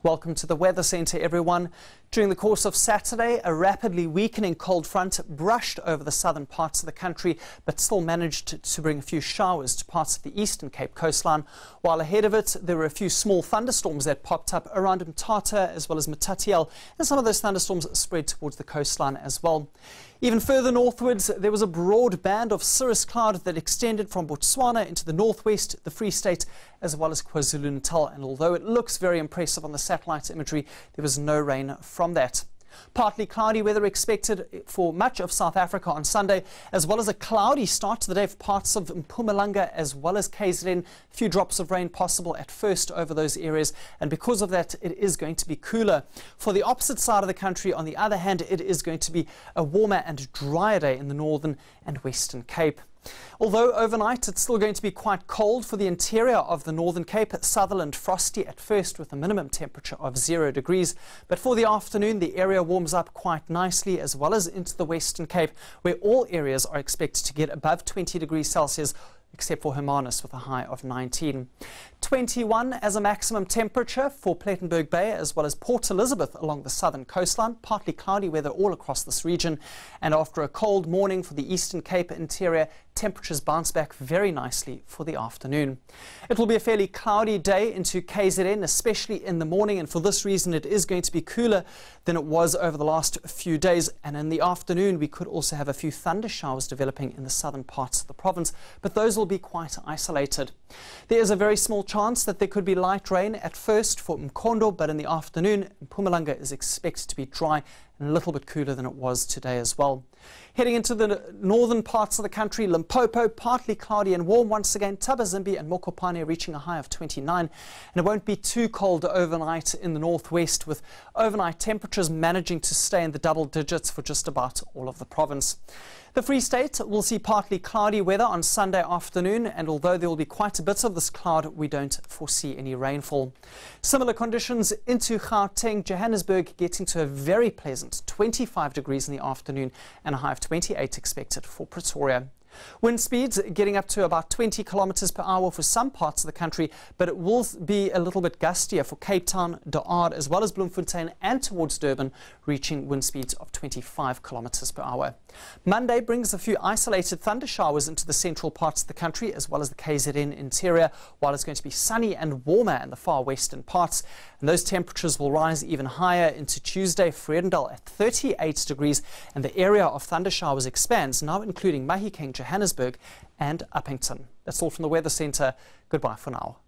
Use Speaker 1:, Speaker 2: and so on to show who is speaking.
Speaker 1: Welcome to the Weather Centre, everyone. During the course of Saturday, a rapidly weakening cold front brushed over the southern parts of the country, but still managed to bring a few showers to parts of the Eastern Cape coastline. While ahead of it, there were a few small thunderstorms that popped up around Mthatha as well as Matatiele, and some of those thunderstorms spread towards the coastline as well. Even further northwards, there was a broad band of cirrus cloud that extended from Botswana into the northwest, the Free State, as well as KwaZulu-Natal. And although it looks very impressive on the satellite imagery, there was no rain from that. Partly cloudy weather expected for much of South Africa on Sunday, as well as a cloudy start to the day for parts of Mpumalanga as well as KZN. A few drops of rain possible at first over those areas, and because of that, it is going to be cooler. For the opposite side of the country, on the other hand, it is going to be a warmer and drier day in the Northern and Western Cape. Although overnight it's still going to be quite cold for the interior of the Northern Cape, Sutherland frosty at first with a minimum temperature of 0 degrees. But for the afternoon, the area warms up quite nicely, as well as into the Western Cape, where all areas are expected to get above 20 degrees Celsius, except for Hermanus with a high of 19. 21 as a maximum temperature for Plettenberg Bay as well as Port Elizabeth along the southern coastline. Partly cloudy weather all across this region, and after a cold morning for the Eastern Cape interior, temperatures bounce back very nicely for the afternoon. It will be a fairly cloudy day into KZN, especially in the morning, and for this reason it is going to be cooler than it was over the last few days. And in the afternoon we could also have a few thunder showers developing in the southern parts of the province, but those will be quite isolated. There is a very small chance that there could be light rain at first for Mkondo, but in the afternoon Mpumalanga is expected to be dry and a little bit cooler than it was today as well. Heading into the northern parts of the country, Limpopo, partly cloudy and warm once again. Tabazimbi and Mokopane reaching a high of 29. And it won't be too cold overnight in the northwest, with overnight temperatures managing to stay in the double digits for just about all of the province. The Free State will see partly cloudy weather on Sunday afternoon, and although there will be quite a bit of this cloud, we don't foresee any rainfall. Similar conditions into Gauteng, Johannesburg getting to a very pleasant 25 degrees in the afternoon and a high of 28 expected for Pretoria. Wind speeds getting up to about 20 kilometers per hour for some parts of the country, but it will be a little bit gustier for Cape Town, De Aard, as well as Bloemfontein and towards Durban, reaching wind speeds of 25 kilometers per hour. Monday brings a few isolated thunder showers into the central parts of the country, as well as the KZN interior, while it's going to be sunny and warmer in the far western parts. And those temperatures will rise even higher into Tuesday. Vredendal at 38 degrees, and the area of thunder showers expands, now including Mahikeng, Johannesburg and Uppington. That's all from the Weather Centre. Goodbye for now.